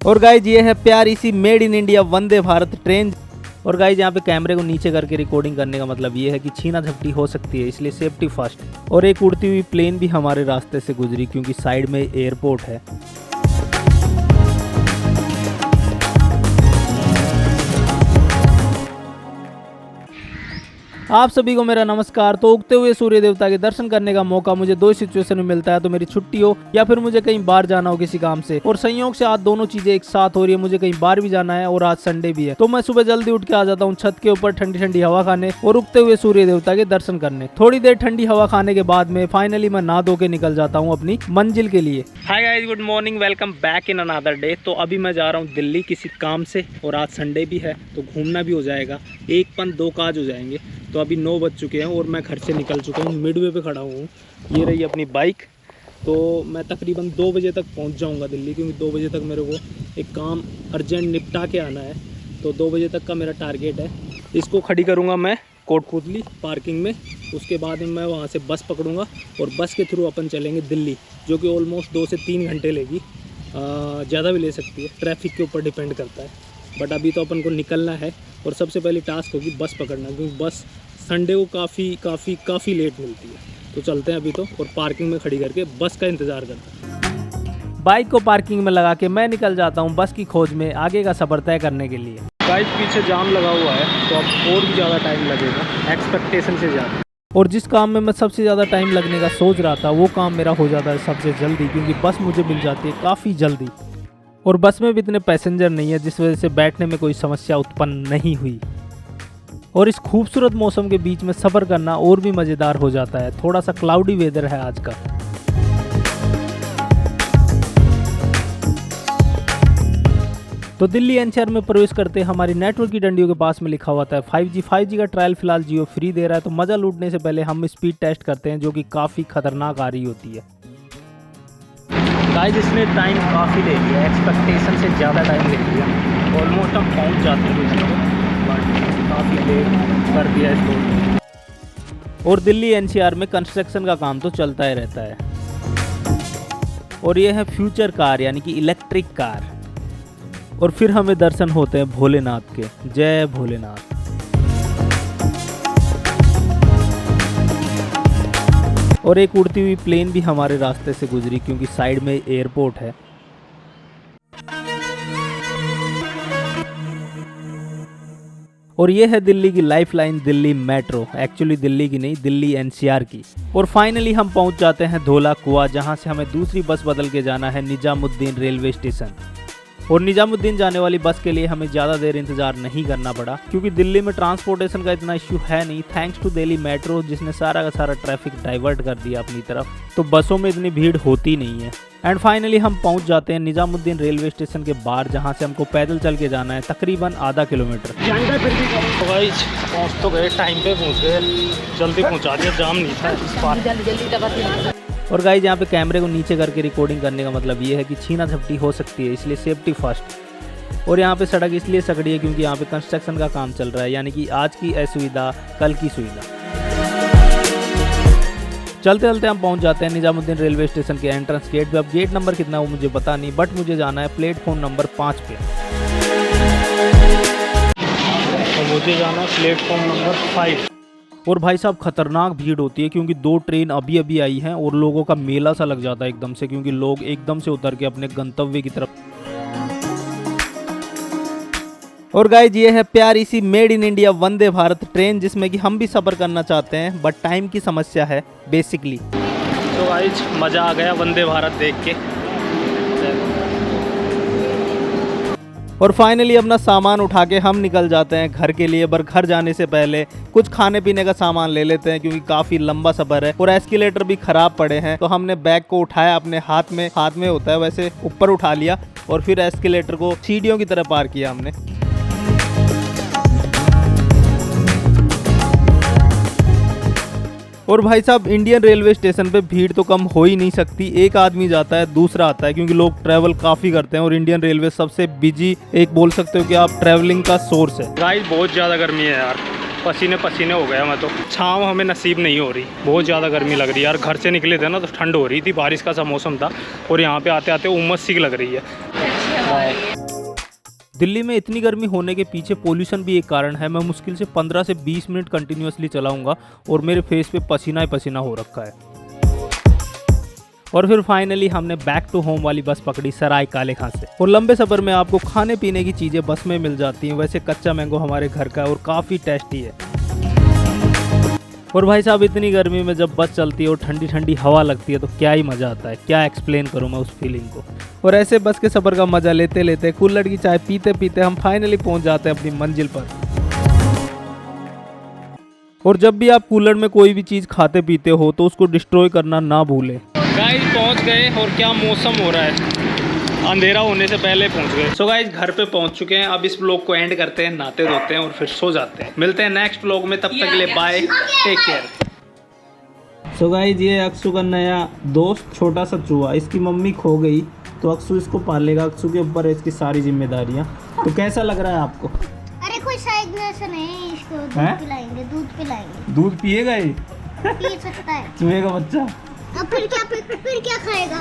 और गाइज ये है प्यारी सी made in India Vande Bharat train. और गाइज यहाँ पे कैमरे को नीचे करके रिकॉर्डिंग करने का मतलब ये है कि छीना झपटी हो सकती है, इसलिए सेफ्टी फर्स्ट। और एक उड़ती हुई प्लेन भी हमारे रास्ते से गुजरी क्योंकि साइड में एयरपोर्ट है। आप सभी को मेरा नमस्कार। तो उगते हुए सूर्य देवता के दर्शन करने का मौका मुझे दो सिचुएशन में मिलता है, तो मेरी छुट्टी हो या फिर मुझे कहीं बाहर जाना हो किसी काम से। और संयोग से आज दोनों चीजें एक साथ हो रही है, मुझे कहीं बाहर भी जाना है और आज संडे भी है। तो मैं सुबह जल्दी उठ के आ जाता हूँ छत के ऊपर ठंडी ठंडी हवा खाने और उगते हुए सूर्य देवता के दर्शन करने। थोड़ी देर ठंडी हवा खाने के बाद में फाइनली मैं नहा धो के निकल जाता हूँ अपनी मंजिल के लिए। Hi guys, good morning, welcome back in another day. तो अभी मैं जा रहा हूँ दिल्ली किसी काम से और आज संडे भी है तो घूमना भी हो जाएगा, एक पन दो काज हो जाएंगे। तो अभी 9 बज चुके हैं और मैं घर से निकल चुका हूँ, मिडवे पे खड़ा हूँ। ये रही अपनी बाइक। तो मैं तकरीबन 2 बजे तक पहुँच जाऊँगा दिल्ली, क्योंकि 2 बजे तक मेरे को एक काम अर्जेंट निपटा के आना है। तो 2 बजे तक का मेरा टारगेट है। इसको खड़ी करूँगा मैं कोटपुतली पार्किंग में, उसके बाद मैं वहाँ से बस पकड़ूँगा और बस के थ्रू अपन चलेंगे दिल्ली, जो कि ऑलमोस्ट 2 से 3 घंटे लेगी, ज़्यादा भी ले सकती है, ट्रैफिक के ऊपर डिपेंड करता है। बट अभी तो अपन को निकलना है और सबसे पहली टास्क होगी बस पकड़ना, क्योंकि बस संडे को काफ़ी लेट मिलती है। तो चलते हैं अभी तो, और पार्किंग में खड़ी करके बस का इंतज़ार करते हैं। बाइक को पार्किंग में लगा के मैं निकल जाता हूँ बस की खोज में आगे का सफ़र तय करने के लिए। बाइक पीछे जाम लगा हुआ है तो अब और भी ज़्यादा टाइम लगेगा एक्सपेक्टेशन से ज़्यादा। और जिस काम में मैं सबसे ज़्यादा टाइम लगने का सोच रहा था वो काम मेरा हो जाता है सबसे जल्दी, क्योंकि बस मुझे मिल जाती है काफ़ी जल्दी। और बस में भी इतने पैसेंजर नहीं है, जिस वजह से बैठने में कोई समस्या उत्पन्न नहीं हुई। और इस खूबसूरत मौसम के बीच में सफ़र करना और भी मज़ेदार हो जाता है। थोड़ा सा क्लाउडी वेदर है आज का। तो दिल्ली एनसीआर में प्रवेश करते हमारी नेटवर्क की डंडियों के पास में लिखा हुआ था 5G का ट्रायल फिलहाल जियो फ्री दे रहा है। तो मज़ा लूटने से पहले हम स्पीड टेस्ट करते हैं, जो कि काफ़ी खतरनाक आ रही होती है। गाइस इसने टाइम काफ़ी ले लिया, एक्सपेक्टेशन से ज़्यादा टाइम ले लिया। ऑलमोस्ट हम पहुंच जाते हैं, बट काफ़ी लेट कर दिया इसको। और दिल्ली एनसीआर में कंस्ट्रक्शन का काम तो चलता ही रहता है। और ये है फ्यूचर कार, यानी कि इलेक्ट्रिक कार। और फिर हमें दर्शन होते हैं भोलेनाथ के। जय भोलेनाथ। और एक उड़ती हुई प्लेन भी हमारे रास्ते से गुजरी क्योंकि साइड में एयरपोर्ट है। और ये है दिल्ली की lifeline, Delhi metro. Actually Delhi की नहीं, दिल्ली एनसीआर की। और फाइनली हम पहुंच जाते हैं धौला कुआं, जहां से हमें दूसरी बस बदल के जाना है निजामुद्दीन रेलवे स्टेशन। और निजामुद्दीन जाने वाली बस के लिए हमें ज़्यादा देर इंतजार नहीं करना पड़ा, क्योंकि दिल्ली में ट्रांसपोर्टेशन का इतना इश्यू है नहीं, थैंक्स टू दिल्ली मेट्रो, जिसने सारा का सारा ट्रैफिक डाइवर्ट कर दिया अपनी तरफ। तो बसों में इतनी भीड़ होती नहीं है। एंड फाइनली हम पहुंच जाते हैं निजामुद्दीन रेलवे स्टेशन के बाहर, जहां से हमको पैदल चल के जाना है तकरीबन आधा किलोमीटर। पहुँच तो गए, टाइम पे पहुँच गए, जल्दी पहुँचा दिया, जाम नहीं था इस बार। और गाइज यहाँ पे कैमरे को नीचे करके रिकॉर्डिंग करने का मतलब ये है कि छीना झपटी हो सकती है, इसलिए सेफ्टी फर्स्ट। और यहाँ पे सड़क इसलिए सकड़ी है क्योंकि यहाँ पे कंस्ट्रक्शन का काम चल रहा है, यानी कि आज की असुविधा कल की सुविधा। चलते चलते हम पहुँच जाते हैं निजामुद्दीन रेलवे स्टेशन के एंट्रेंस गेट पे। अब गेट नंबर कितना है वो मुझे पता नहीं, बट मुझे जाना है प्लेटफॉर्म नंबर 5 पे। तो मुझे जाना है प्लेटफॉर्म नंबर 5। और भाई साहब खतरनाक भीड़ होती है, क्योंकि 2 ट्रेन अभी अभी आई हैं और लोगों का मेला सा लग जाता है एकदम से, क्योंकि लोग एकदम से उतर के अपने गंतव्य की तरफ। और गाइज ये है प्यारी सी made in India Vande Bharat train, जिसमें कि हम भी सफ़र करना चाहते हैं, बट टाइम की समस्या है बेसिकली। तो गाइज मज़ा आ गया वंदे भारत देख के। और फाइनली अपना सामान उठा के हम निकल जाते हैं घर के लिए। पर घर जाने से पहले कुछ खाने पीने का सामान ले लेते हैं, क्योंकि काफ़ी लंबा सफ़र है और एस्केलेटर भी ख़राब पड़े हैं। तो हमने बैग को उठाया अपने हाथ में होता है वैसे, ऊपर उठा लिया और फिर एस्केलेटर को सीढ़ियों की तरह पार किया हमने। और भाई साहब इंडियन रेलवे स्टेशन पे भीड़ तो कम हो ही नहीं सकती। एक आदमी जाता है दूसरा आता है, क्योंकि लोग ट्रैवल काफ़ी करते हैं और इंडियन रेलवे सबसे बिजी, एक बोल सकते हो कि आप ट्रैवलिंग का सोर्स है। गाइस बहुत ज़्यादा गर्मी है यार, पसीने पसीने हो गया मैं तो। छाँव हमें नसीब नहीं हो रही, बहुत ज़्यादा गर्मी लग रही है यार। घर से निकले थे ना तो ठंड हो रही थी, बारिश का सा मौसम था, और यहाँ पे आते आते उमस सी लग रही है। दिल्ली में इतनी गर्मी होने के पीछे पोल्यूशन भी एक कारण है। मैं मुश्किल से 15 से 20 मिनट कंटिन्यूअसली चलाऊंगा और मेरे फेस पे पसीना ही पसीना हो रखा है। और फिर फाइनली हमने बैक टू होम वाली बस पकड़ी सराय काले खां से। और लंबे सफ़र में आपको खाने पीने की चीज़ें बस में मिल जाती हैं। वैसे कच्चा मैंगो हमारे घर का है और काफ़ी टेस्टी है। और भाई साहब इतनी गर्मी में जब बस चलती है और ठंडी ठंडी हवा लगती है तो क्या ही मज़ा आता है, क्या एक्सप्लेन करूँ मैं उस फीलिंग को। और ऐसे बस के सफ़र का मज़ा लेते लेते कुल्हड़ की चाय पीते पीते हम फाइनली पहुँच जाते हैं अपनी मंजिल पर। और जब भी आप कुल्हड़ में कोई भी चीज़ खाते पीते हो तो उसको डिस्ट्रॉय करना ना भूलें। गाइस पहुँच गए और क्या मौसम हो रहा है, अंधेरा होने से पहले पहुंच गए। सो गाइस घर पे पहुंच चुके हैं। अब इस व्लॉग को एंड करते हैं, नहाते धोते हैं और फिर सो जाते हैं। मिलते हैं नेक्स्ट व्लॉग में, तब तक के लिए bye, take care. So guys ये अक्षु का नया दोस्त छोटा सा चूहा, इसकी मम्मी खो गई तो अक्षु इसको पालेगा। अक्षु के ऊपर है इसकी सारी जिम्मेदारियां। तो कैसा लग रहा है आपको? अरे कोई शायद ऐसा नहीं, इसको दूध पिलाएंगे, दूध पिलाएंगे। दूध पिएगा ये? पी सकता है चूहे का बच्चा। अब फिर क्या खाएगा?